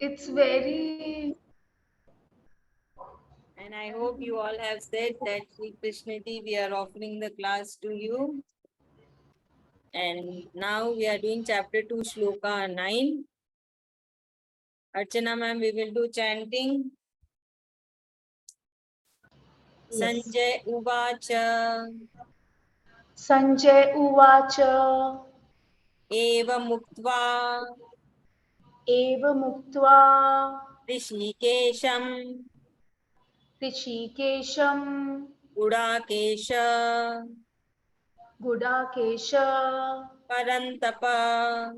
It's very. And I hope you all have said that Sri Krishna ji, we are offering the class to you. And now we are doing chapter 2, Sloka 9. Archana ma'am, we will do chanting. Yes. Sanjay Uvacha Sanjay Uvacha Eva Muktva Eva Muktva Rishikesham Rishikesham Udakesha Gudakesha Parantapa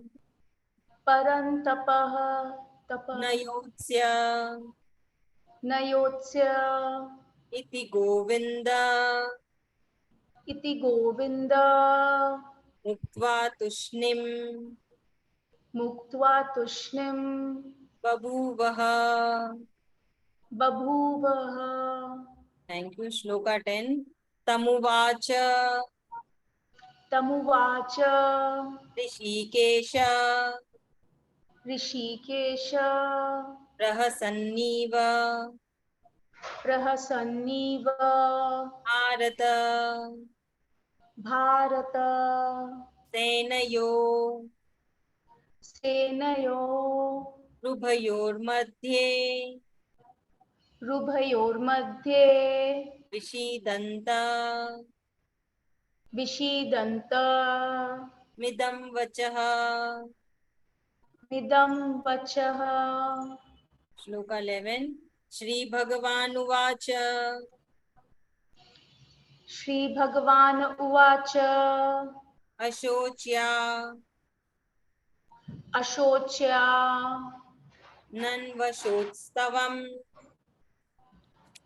Parantapah Tapah Nayotsya Nayotsya Iti Govinda Iti Govinda Muktva Tushnim Muktva Tushnim Babuvaha. Babhuvaha Thank you. Shloka 10. Tamuvacha Tamuvacha Rishikesha Rishikesha Rahasanniva Prahasanniva Bharata Bharata Senayo Senayo Rubhayormadhye Rubhayormadhye Vishidanta Vishidanta Midam Vachaha. Midam Vachaha Shloka 11. Shri Bhagavan Uvacha Shri Bhagavan Uvacha Ashocya Ashocya Nanvashotstavam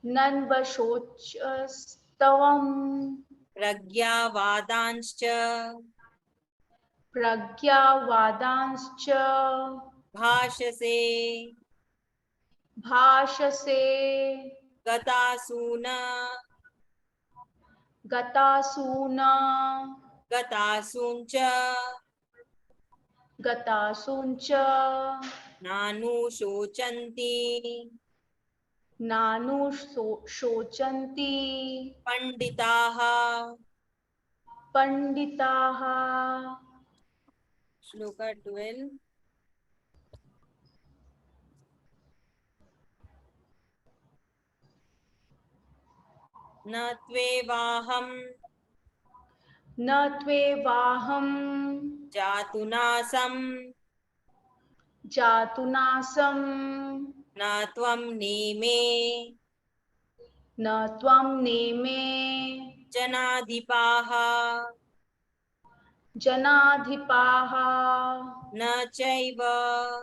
Nanvashochastavam Pragyavadanscha Pragyavadanscha Bhashase Bhashase Gatasuna Gatasuna Gatasuncha Gatasuncha Nanu Shochanti Nanu Shochanti Panditaha. Panditaha Shloka 12. Na tvevaham Na Tvevaham jatunasam Jatunasam na tvam neme Na Tvam Neme janadipaha Janadhipaha na chaiva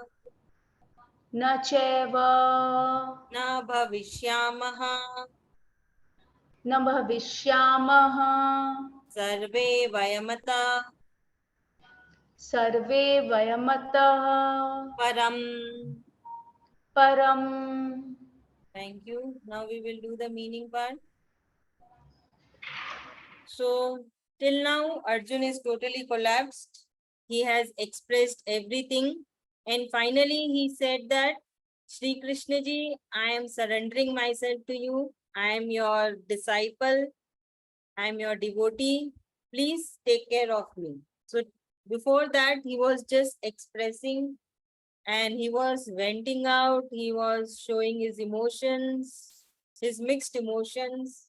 Na Cheva na bhavishyamaha Na Bhavishyamaha sarve vayamata Sarve Vayamataha param. Param. Thank you. Now we will do the meaning part. So till now Arjun is totally collapsed. He has expressed everything, and finally he said that Shri Krishna ji, I am surrendering myself to you. I am your disciple. I am your devotee. Please take care of me. So before that, he was just expressing and he was venting out. He was showing his emotions, his mixed emotions.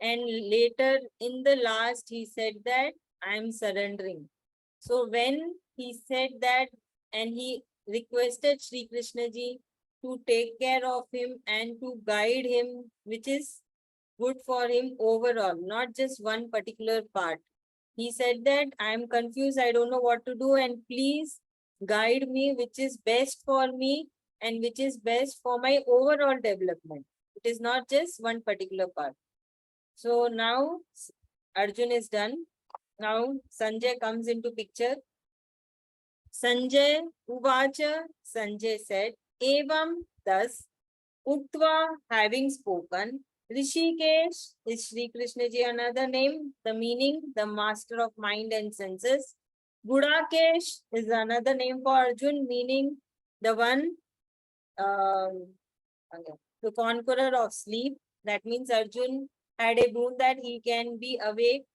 And later in the last, he said that I am surrendering. So when he said that and he requested Sri Krishna ji to take care of him and to guide him, which is good for him overall, not just one particular part. He said that I am confused, I don't know what to do, and please guide me, which is best for me and which is best for my overall development. It is not just one particular part. So now Arjun is done. Now Sanjay comes into picture. Sanjay Uvacha, Sanjay said, Evam, thus, Uktva, having spoken, Rishikesh is Sri Krishna ji another name, the meaning, the master of mind and senses. Gudakesh is another name for Arjun, meaning the one the conqueror of sleep. That means Arjun had a boon that he can be awake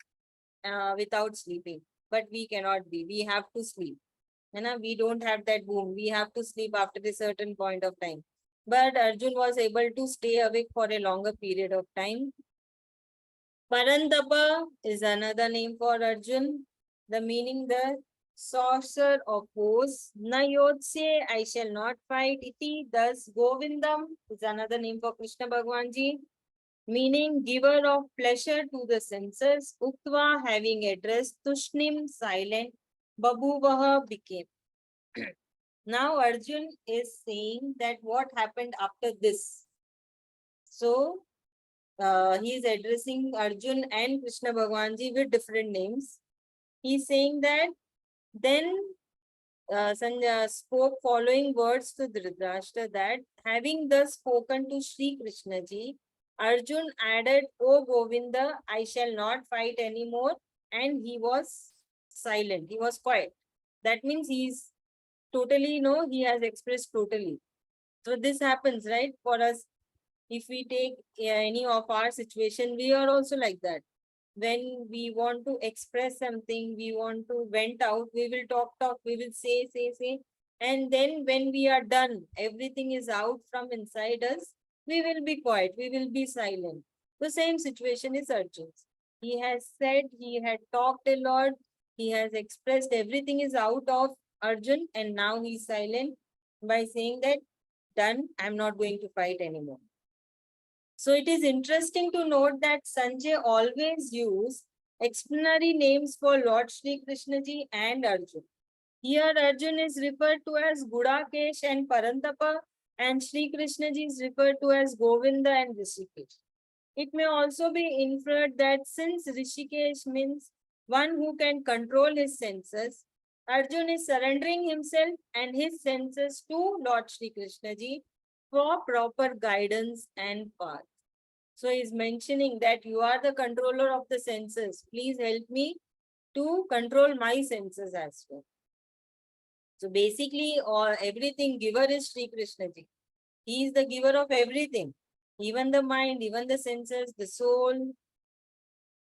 without sleeping, but we cannot be. We have to sleep. We don't have that boon. We have to sleep after a certain point of time. But Arjun was able to stay awake for a longer period of time. Parantapa is another name for Arjun. The meaning the sorcerer oppose. Na yodse, I shall not fight. Iti, thus Govindam is another name for Krishna Bhagwan Ji. Meaning giver of pleasure to the senses. Uktva, having addressed Tushnim, silent. Babuvaha became. Now Arjun is saying that what happened after this. So he is addressing Arjun and Krishna Bhagwan Ji with different names. He is saying that then Sanjay spoke following words to Dhritarashtra that having thus spoken to Sri Krishna Ji, Arjun added, O Govinda, I shall not fight anymore. And he was silent. He was quiet. That means he is totally, he has expressed totally. So this happens, right? For us, if we take any of our situation, we are also like that. When we want to express something, we want to vent out, we will talk, we will say. And then when we are done, everything is out from inside us, we will be quiet, we will be silent. The same situation is Arjun's. He has said, he had talked a lot, he has expressed, everything is out of Arjun, and now he's silent by saying that, done, I'm not going to fight anymore. So it is interesting to note that Sanjay always used explanatory names for Lord Shri Krishna Ji and Arjun. Here Arjun is referred to as Gudakesh and Parantapa, and Shri Krishna Ji is referred to as Govinda and Rishikesh. It may also be inferred that since Rishikesh means one who can control his senses, Arjun is surrendering himself and his senses to Lord Shri Krishna Ji for proper guidance and path. So he's mentioning that you are the controller of the senses. Please help me to control my senses as well. So basically, everything giver is Sri Krishna Ji. He is the giver of everything. Even the mind, even the senses, the soul,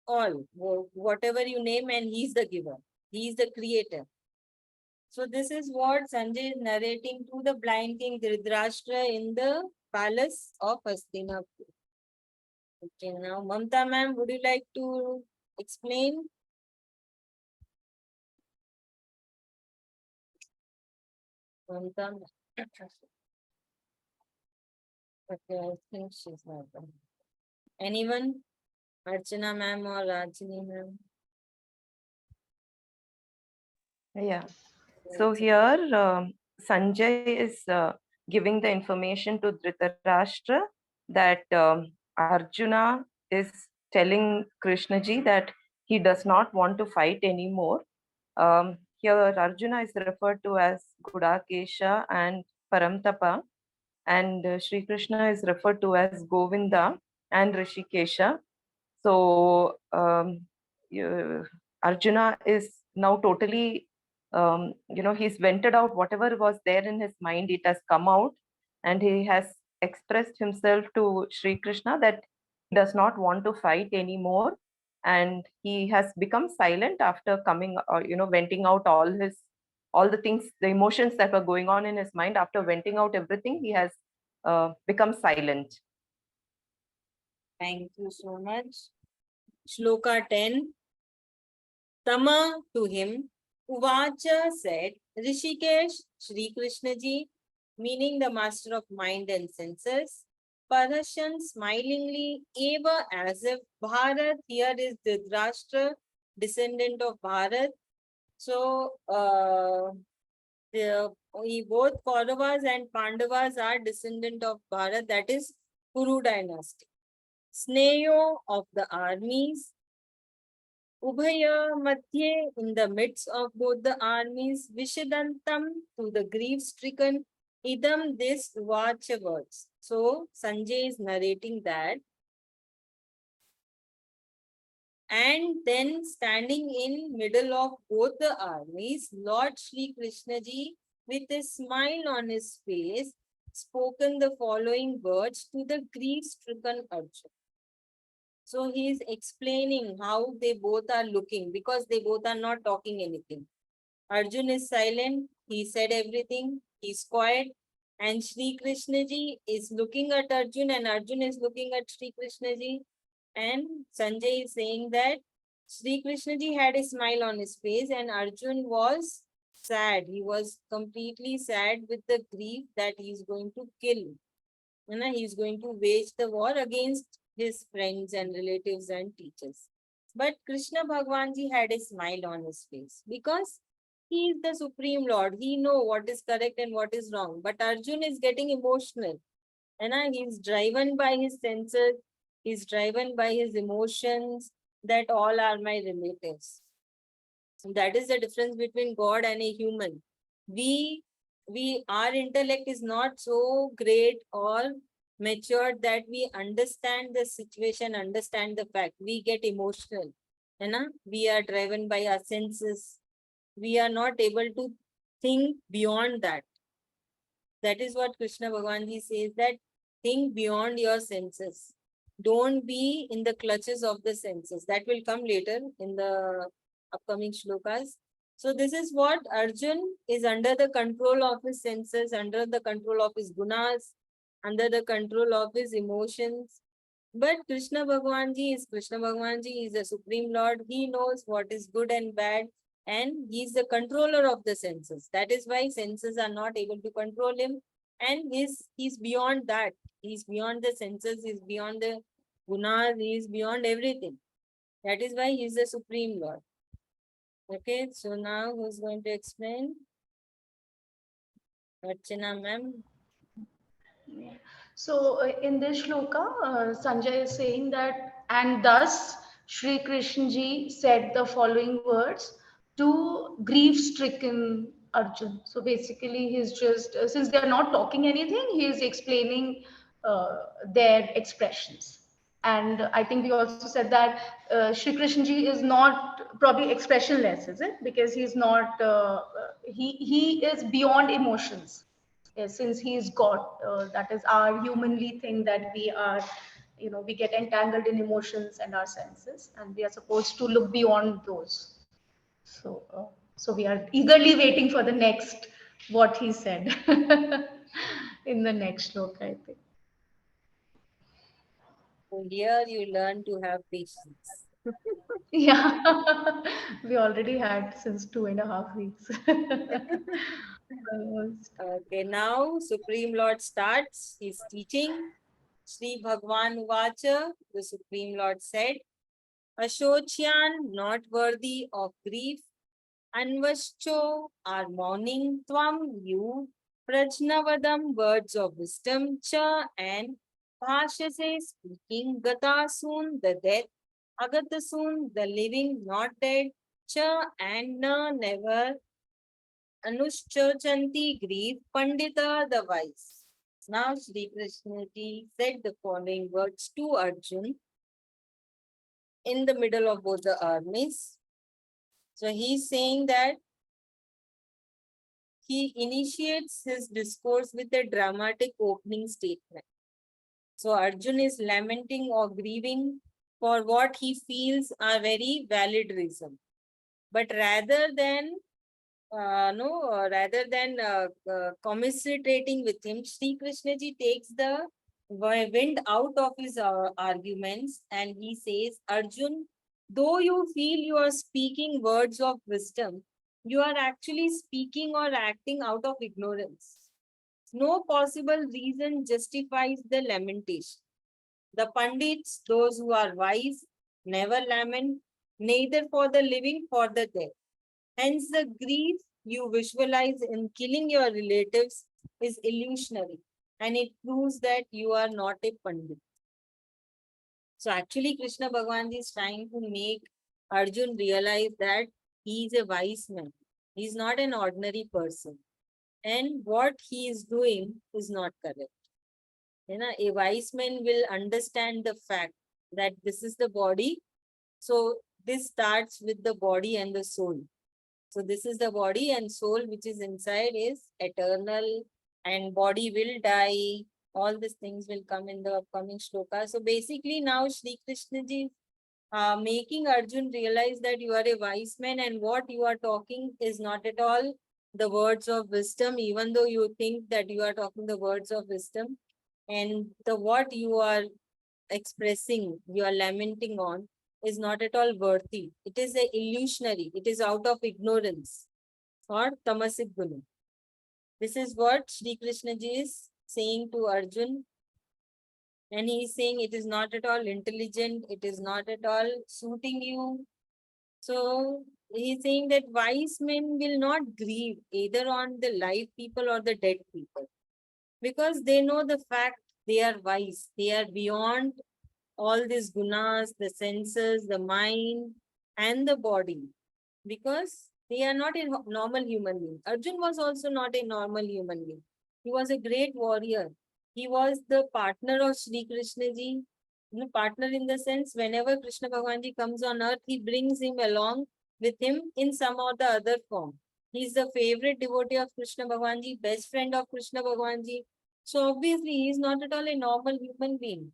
all. Whatever you name, and he's the giver. He is the creator. So this is what Sanjay is narrating to the blind king Dhritarashtra in the palace of Hastinapur. Okay, now Mamta ma'am, would you like to explain? Mamta ma'am. Okay, I think she's not there. Anyone? Archana ma'am or Rajini ma'am? Yeah. So here Sanjay is giving the information to Dhritarashtra that Arjuna is telling Krishnaji that he does not want to fight anymore. Here Arjuna is referred to as Gudakesha and Paramtapa, and Sri Krishna is referred to as Govinda and Rishikesha. So Arjuna is now totally he's vented out whatever was there in his mind. It has come out, and he has expressed himself to Sri Krishna that he does not want to fight anymore, and he has become silent after coming venting out all the things, the emotions that were going on in his mind. After venting out everything, he has become silent. Thank you so much. Shloka 10. Tama to him, Uvacha said, Rishikesh, Sri Krishna Ji, meaning the master of mind and senses, Parashan smilingly, Eva as if Bharat, here is Dhritarashtra, descendant of Bharat. So, both Kauravas and Pandavas are descendant of Bharat, that is Kuru dynasty. Sneyo of the armies, Ubhaya Madhye, in the midst of both the armies, Vishidantam, to the grief-stricken, Idam, this Vacha words. So, Sanjay is narrating that. And then standing in middle of both the armies, Lord Shri Krishna Ji, with a smile on his face, spoken the following words to the grief-stricken Arjun. So he is explaining how they both are looking because they both are not talking anything. Arjun is silent, he said everything, he's quiet, and Sri Krishna ji is looking at Arjun and Arjun is looking at Sri Krishna ji. And Sanjay is saying that Sri Krishna ji had a smile on his face and Arjun was sad. He was completely sad with the grief that he is going to kill. He is going to wage the war against his friends and relatives and teachers. But Krishna Bhagwan ji had a smile on his face because he is the Supreme Lord. He knows what is correct and what is wrong. But Arjun is getting emotional. He is driven by his senses. He is driven by his emotions that all are my relatives. That is the difference between God and a human. Our intellect is not so great or matured that we understand the situation, understand the fact. We get emotional. We are driven by our senses. We are not able to think beyond that. That is what Krishna Bhagwan ji says, that think beyond your senses. Don't be in the clutches of the senses. That will come later in the upcoming shlokas. So this is what Arjun is under the control of his senses, under the control of his gunas, under the control of his emotions. But Krishna Bhagwan ji is Krishna Bhagwan ji, he is the Supreme Lord. He knows what is good and bad, and he is the controller of the senses. That is why senses are not able to control him, and he's beyond that. He's beyond the senses, he's beyond the gunas, he is beyond everything. That is why he is the Supreme Lord. Okay, so now who's going to explain? Archana ma'am. So in this shloka, Sanjay is saying that, and thus Sri Krishna ji said the following words to grief-stricken Arjun. So basically, he's just, since they are not talking anything, he is explaining their expressions. And I think we also said that Sri Krishna ji is not probably expressionless, is it? Because he's not, he is beyond emotions. Yes, since he is God, that is our humanly thing that we are, we get entangled in emotions and our senses, and we are supposed to look beyond those. So we are eagerly waiting for the next, what he said in the next shloka, I think. So here you learn to have patience. Yeah, we already had since 2.5 weeks. Almost. Okay, now Supreme Lord starts his teaching. Sri Bhagwan Vacha, the Supreme Lord said, Ashocyan, not worthy of grief, Anvascho are mourning Tvam, you, Prajnavadam, words of wisdom, Cha, and Bhashase, speaking, Gatasun, the dead, Agatasun, the living, not dead, Cha, and Na, never, Anushchanti, grief, Pandita, the wise. Now Sri Krishna ji said the following words to Arjun in the middle of both the armies. So he's saying that he initiates his discourse with a dramatic opening statement. So Arjun is lamenting or grieving for what he feels are very valid reasons. But rather than commiserating with him, Sri Krishna ji takes the wind out of his arguments and he says, Arjun, though you feel you are speaking words of wisdom, you are actually speaking or acting out of ignorance. No possible reason justifies the lamentation. The Pandits, those who are wise, never lament, neither for the living, for the dead. Hence, the grief you visualize in killing your relatives is illusionary and it proves that you are not a Pandit. So, actually, Krishna Bhagwan is trying to make Arjun realize that he is a wise man. He is not an ordinary person. And what he is doing is not correct. A wise man will understand the fact that this is the body. So, this starts with the body and the soul. So this is the body and soul which is inside is eternal, and body will die. All these things will come in the upcoming shloka. So basically now Shri Krishna ji making Arjun realize that you are a wise man and what you are talking is not at all the words of wisdom, even though you think that you are talking the words of wisdom. And the what you are expressing, you are lamenting on, is not at all worthy. It is a illusionary. It is out of ignorance or tamasic guna. This is what Shri Krishna ji is saying to Arjun. And he is saying it is not at all intelligent. It is not at all suiting you. So he's saying that wise men will not grieve either on the live people or the dead people, because they know the fact, they are wise. They are beyond all these gunas, the senses, the mind, and the body, because they are not a normal human being. Arjun was also not a normal human being. He was a great warrior. He was the partner of Sri Krishna ji. Partner in the sense, whenever Krishna Bhagavan ji comes on earth, he brings him along with him in some or the other form. He is the favorite devotee of Krishna Bhagavan ji, best friend of Krishna Bhagavan ji. So obviously, he is not at all a normal human being.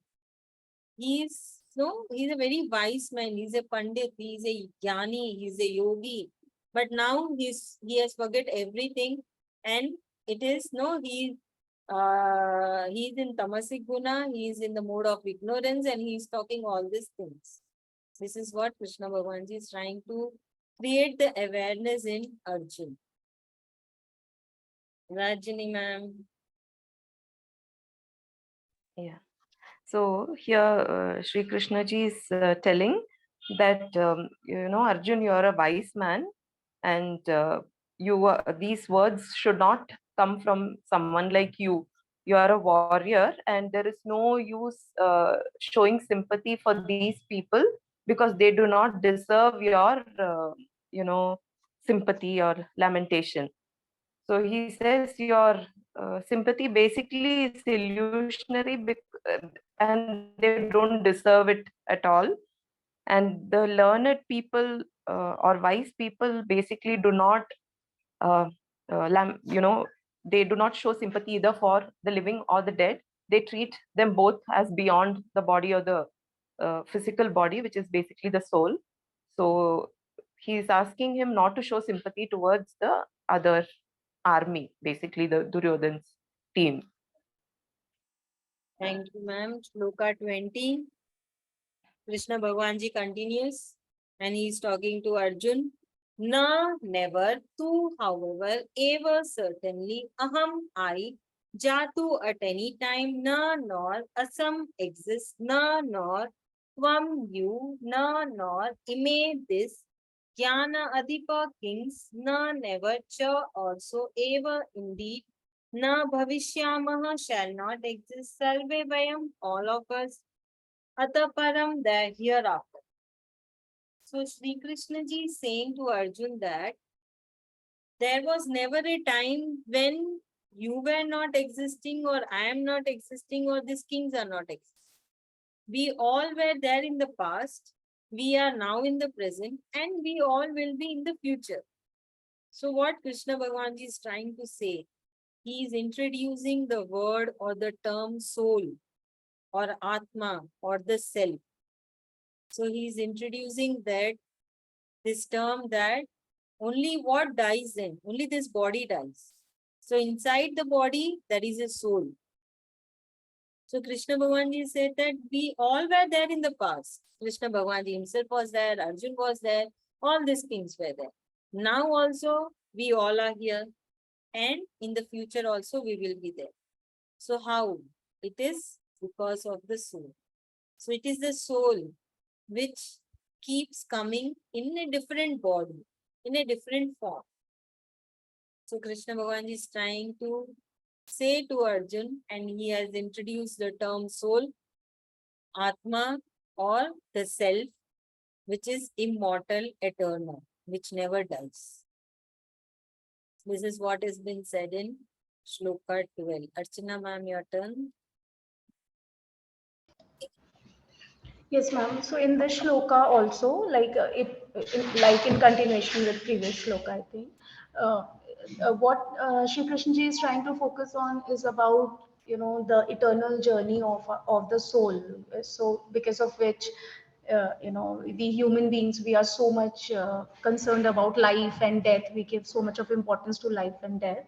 He's a very wise man. He's a pandit. He's a jnani. He's a yogi. But now he has forget everything, and it is he's in tamasic guna. He's in the mode of ignorance, and he's talking all these things. This is what Krishna Bhagavan ji is trying to create the awareness in Arjun. Rajini ma'am. Yeah. So here Sri Krishna ji is telling that Arjun, you are a wise man, and these words should not come from someone like you. You are a warrior, and there is no use showing sympathy for these people, because they do not deserve your sympathy or lamentation. So he says your sympathy basically is illusionary, and they don't deserve it at all. And the learned people or wise people basically do not, uh, they do not show sympathy either for the living or the dead. They treat them both as beyond the body or the physical body, which is basically the soul. So he's asking him not to show sympathy towards the other army, basically the Duryodhan's team. Thank you, ma'am. Sloka 20. Krishna Bhagavan ji continues, and he is talking to Arjun. Na, never, tu, however, ever, certainly, aham, I, jatu, at any time, na, nor, asam, exists, na, nor, tvam, you, na, nor, ime, this, jnana, adipa, kings, na, never, cha, also, ever, indeed, na, bhavishyamaha, shall not exist, salve, vayam, all of us, Ataparam, the hereafter. So Sri Krishna ji is saying to Arjun that there was never a time when you were not existing, or I am not existing, or these kings are not existing. We all were there in the past, we are now in the present, and we all will be in the future. So what Krishna Bhagavan ji is trying to say, he is introducing the word or the term soul or Atma or the self. So he is introducing this term that only what dies then, only this body dies. So inside the body, there is a soul. So Krishna Bhagavan ji said that we all were there in the past. Krishna Bhagavan ji himself was there, Arjun was there, all these kings were there. Now also, we all are here. And in the future also, we will be there. So how? It is because of the soul. So it is the soul which keeps coming in a different body, in a different form. So Krishna Bhagavan is trying to say to Arjun, and he has introduced the term soul, Atma, or the self, which is immortal, eternal, which never dies. This is what has been said in Shloka 12. Archana ma'am, your turn. Yes, ma'am. So in this shloka also, like like in continuation with previous shloka, I think, uh, what Shri Krishna ji is trying to focus on is about, the eternal journey of the soul. So because of which, we human beings, we are so much concerned about life and death. We give so much of importance to life and death.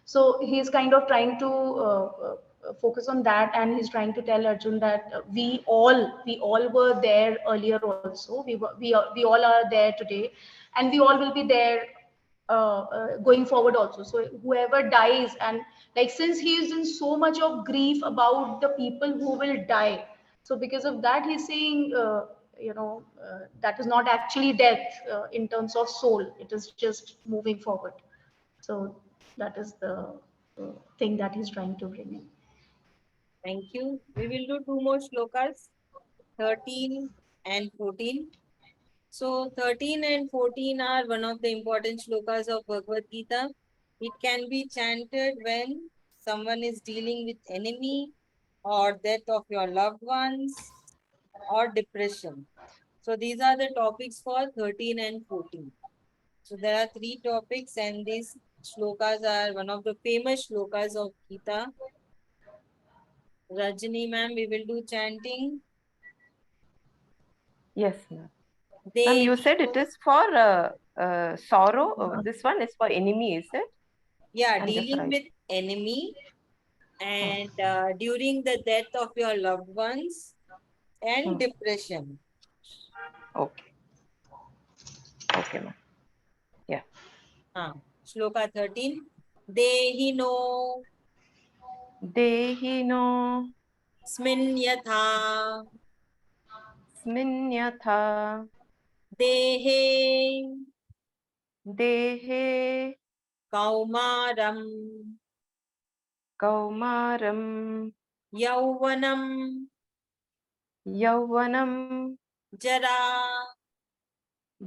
So he's kind of trying to focus on that, and he's trying to tell Arjun that we all were there earlier also. We all are there today, and we all will be there going forward also. So whoever dies, and like since he is in so much of grief about the people who will die, so because of that he's saying, that is not actually death in terms of soul. It is just moving forward. So that is the thing that he's trying to bring in. Thank you. We will do two more shlokas, 13 and 14. So 13 and 14 are one of the important shlokas of Bhagavad Gita. It can be chanted when someone is dealing with enemy or death of your loved ones or depression. So these are the topics for 13 and 14. So there are three topics, and these shlokas are one of the famous shlokas of Gita. Rajini ma'am, we will do chanting. Yes, ma'am. Ma'am, They you said it is for sorrow. This one is for enemy, is it? Yeah, I'm just dealing right. with enemy and during the death of your loved ones and depression. Okay. Okay, ma'am. Yeah. Shloka 13. Dehino Dehino smin yatha sminyatha dehe dehe kaumaram kaumaram yauvanam yauvanam jara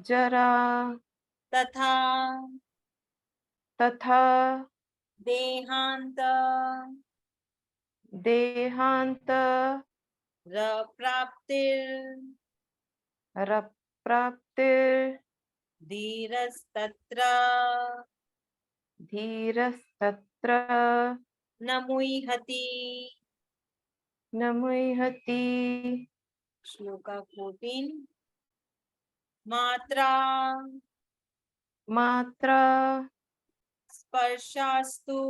jara tatha tatha dehanta dehanta rapraptir rapraptir dhirastatra धीरस्तत्र namuihati. नमुह्यति Shloka 14. Matra मात्रा sparshastu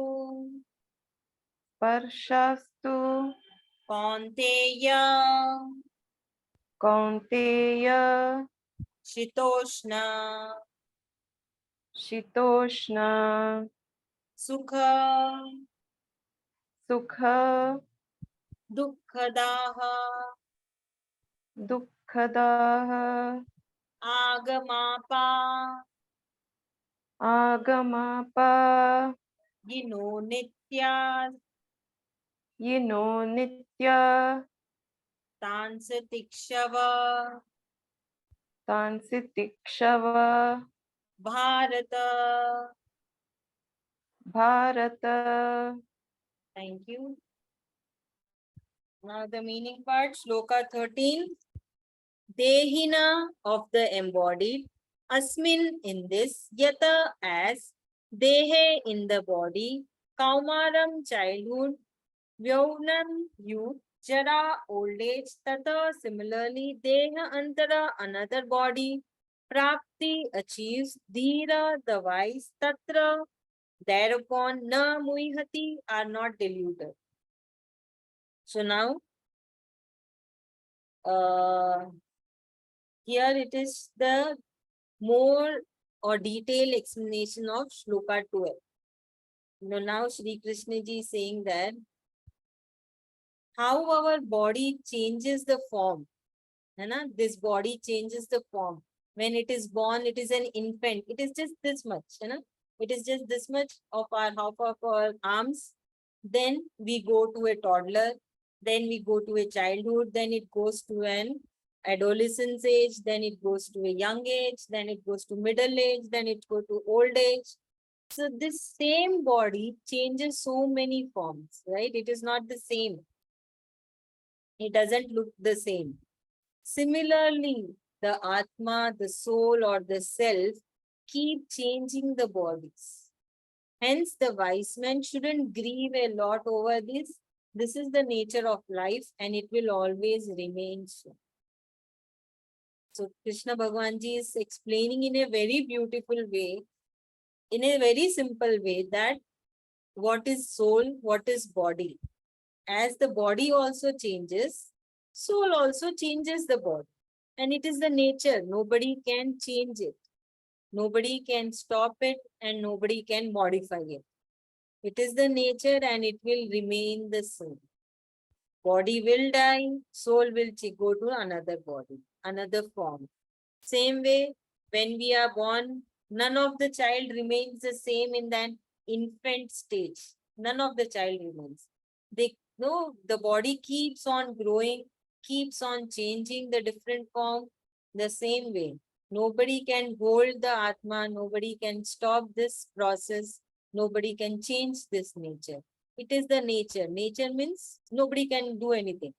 स्पर्शास्तु kaunteya कौन्तेय shitoshna शीतोष्ण sukha सुख dukkadaha दुःखदाः agamapa आगमापा yino nitya यिनो Nitya tansatikshava तांसितिक्षव bharata. Bharat. Thank you. Now the meaning part, Shloka 13. Dehina of the embodied, asmin in this, yata as, dehe in the body, kaumaram childhood, vyaunam youth, jara old age, tata similarly, deha antara another body, prapti achieves, dhira the wise, tatra thereupon, na muihati are not deluded. So now, here it is the more or detailed explanation of Shloka 12. Now Shri Krishna ji is saying that how our body changes the form. This body changes the form. When it is born, it is an infant. It is just this much. It is just this much of our half of our arms. Then we go to a toddler. Then we go to a childhood. Then it goes to an adolescence age. Then it goes to a young age. Then it goes to middle age. Then it goes to old age. So this same body changes so many forms, right? It is not the same. It doesn't look the same. Similarly, the Atma, the soul or the self keep changing the bodies. Hence, the wise man shouldn't grieve a lot over this. This is the nature of life and it will always remain so. So, Krishna Bhagwanji is explaining in a very beautiful way, in a very simple way, that what is soul, what is body. As the body also changes, soul also changes the body. And it is the nature. Nobody can change it. Nobody can stop it and nobody can modify it. It is the nature and it will remain the same. Body will die, soul will go to another body, another form. Same way, when we are born, none of the child remains the same in that infant stage. None of the child remains. They no, the body keeps on growing, keeps on changing the different form the same way. Nobody can hold the Atma, nobody can stop this process, nobody can change this nature. It is the nature. Nature means nobody can do anything.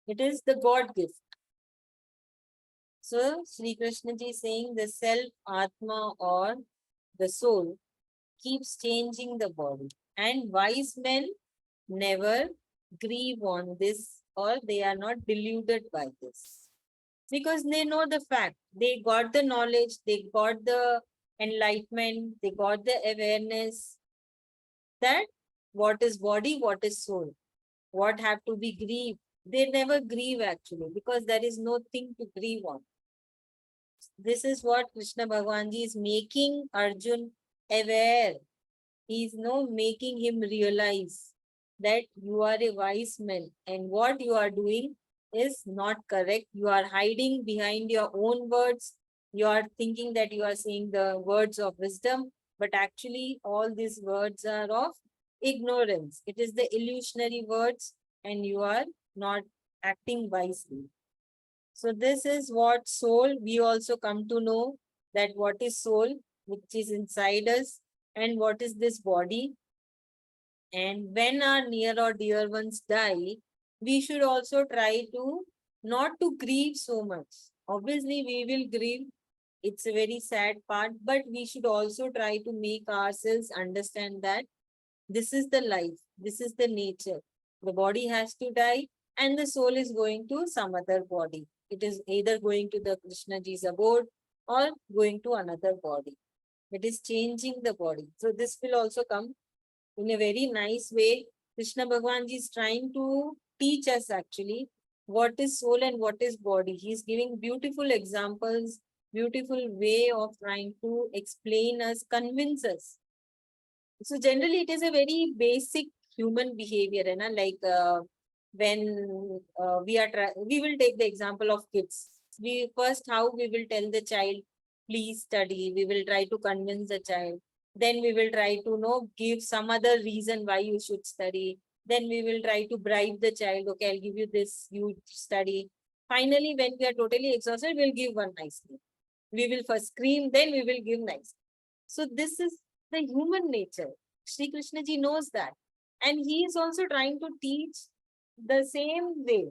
It is the God gift. So, Sri Krishna ji is saying the self, Atma or the soul keeps changing the body. And wise men never grieve on this or they are not deluded by this. Because they know the fact. They got the knowledge, they got the enlightenment, they got the awareness that what is body, what is soul, what have to be grieved. They never grieve actually because there is no thing to grieve on. This is what Krishna Bhagwanji is making Arjun aware. He is making him realize that you are a wise man and what you are doing is not correct. You are hiding behind your own words. You are thinking that you are saying the words of wisdom, but actually all these words are of ignorance. It is the illusionary words and you are not acting wisely. So this is what soul, we also come to know that what is soul, which is inside us, and what is this body. And when our near or dear ones die, we should also try to not to grieve so much. Obviously, we will grieve. It's a very sad part, but we should also try to make ourselves understand that this is the life, this is the nature. The body has to die and the soul is going to some other body. It is either going to the Krishna Ji's abode or going to another body. It is changing the body. So this will also come in a very nice way. Krishna Bhagwan Ji is trying to teach us actually what is soul and what is body. He is giving beautiful examples, beautiful way of trying to explain us, convince us. So generally, it is a very basic human behavior, like when we will take the example of kids. We first, how we will tell the child, please study. We will try to convince the child. Then we will try to give some other reason why you should study. Then we will try to bribe the child. Okay, I'll give you this, you study. Finally, when we are totally exhausted, we'll give one nice thing. We will first scream, then we will give nice. So this is the human nature. Sri Krishna ji knows that. And he is also trying to teach the same way.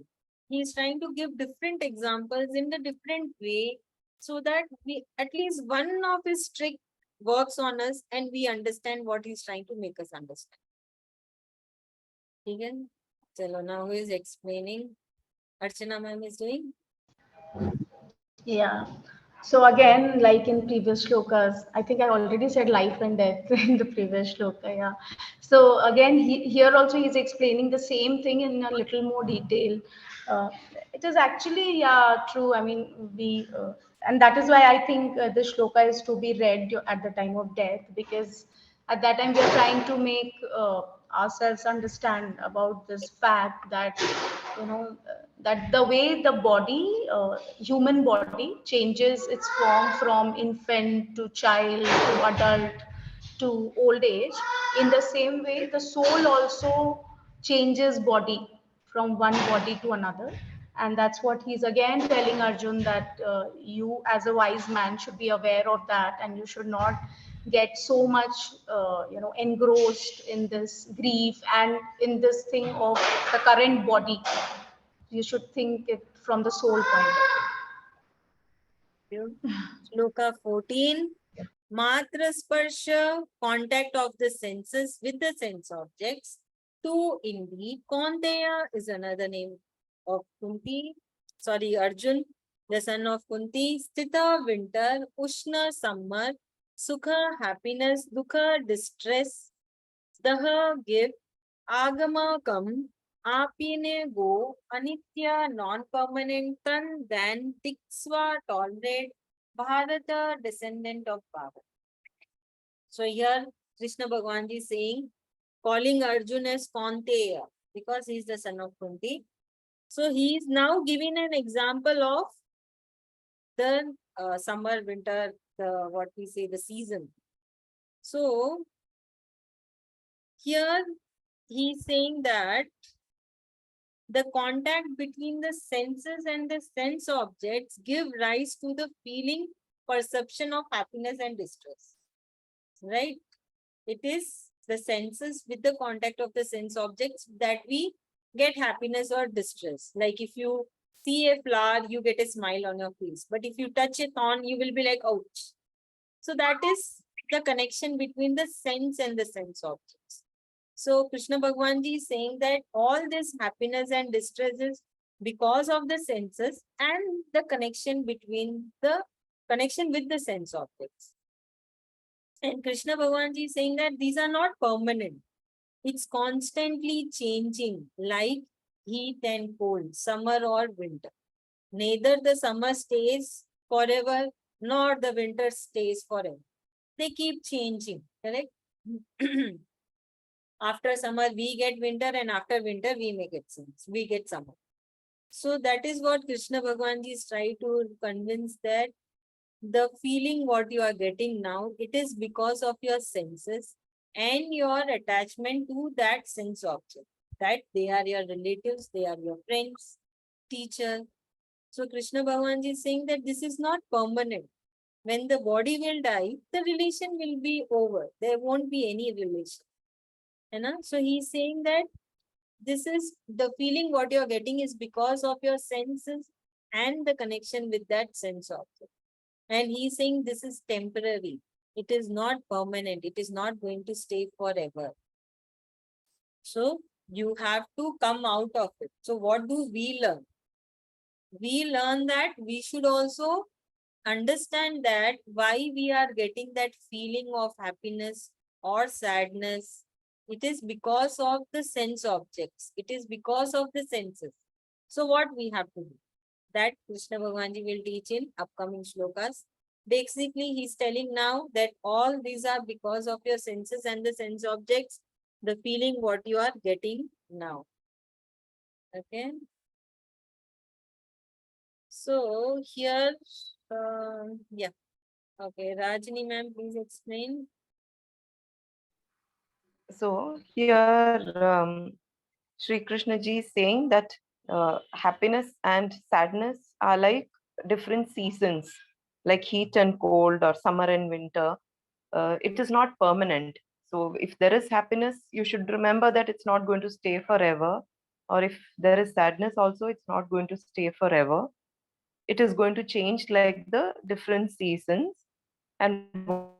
He is trying to give different examples in a different way so that we at least one of his trick works on us and we understand what he's trying to make us understand. Again, Chalo, now who is explaining? Archana ma'am is doing. Yeah. So again, like in previous shlokas, I think I already said life and death in the previous shloka. Yeah. So again, here also he's explaining the same thing in a little more detail. Uh, it is actually, yeah, true. I mean, and that is why I think this shloka is to be read at the time of death, because at that time we are trying to make ourselves understand about this fact that that the way the body, human body, changes its form from infant to child to adult to old age, in the same way the soul also changes body from one body to another. And that's what he's again telling Arjun, that you as a wise man should be aware of that, and you should not get so much engrossed in this grief and in this thing of the current body. You should think it from the soul point of Shloka 14. Matra sparsha, contact of the senses with the sense objects. 2 indeed. Kaunteya is another name of Kunti. Sorry, Arjun, the son of Kunti. Sthita, winter. Ushna, summer. Sukha, happiness. Dukha, distress. Daha, gift. Agama, come. Apine, go. Anitya, non-permanent. Tan, then. Tiksva, tolerate. Bharata, descendant of Bharata. So here Krishna Bhagwan ji is saying, calling Arjuna as Kaunteya because he is the son of Kunti. So he is now giving an example of the summer, winter, the what we say the season. So here he is saying that the contact between the senses and the sense objects give rise to the feeling, perception of happiness and distress. Right? It is the senses with the contact of the sense objects that we get happiness or distress. Like if you see a flower, you get a smile on your face. But if you touch it on, you will be like, ouch. So that is the connection between the sense and the sense objects. So Krishna Bhagwan ji is saying that all this happiness and distress is because of the senses and the connection between the connection with the sense objects. And Krishna Bhagwan ji is saying that these are not permanent. It's constantly changing, like heat and cold, summer or winter. Neither the summer stays forever, nor the winter stays forever. They keep changing, correct? After summer, we get winter, and after winter, we get summer. So that is what Krishna Bhagwan ji is trying to convince that the feeling what you are getting now, it is because of your senses and your attachment to that sense object, that they are your relatives, they are your friends, teacher. So Krishna Bhagwan ji is saying that this is not permanent. When the body will die, the relation will be over. There won't be any relation. So he is saying that this is the feeling what you're getting is because of your senses and the connection with that sense object. And he's saying this is temporary. It is not permanent. It is not going to stay forever. So you have to come out of it. So what do we learn? We learn that we should also understand that why we are getting that feeling of happiness or sadness. It is because of the sense objects. It is because of the senses. So what we have to do? That Krishna Bhagwan ji will teach in upcoming shlokas. Basically, he's telling now that all these are because of your senses and the sense objects, the feeling what you are getting now. Okay. So here, yeah. Okay, Rajini ma'am, please explain. So here, Sri Krishna ji is saying that happiness and sadness are like different seasons, like heat and cold or summer and winter. It is not permanent. So if there is happiness, you should remember that it's not going to stay forever. Or if there is sadness also, it's not going to stay forever. It is going to change like the different seasons. And now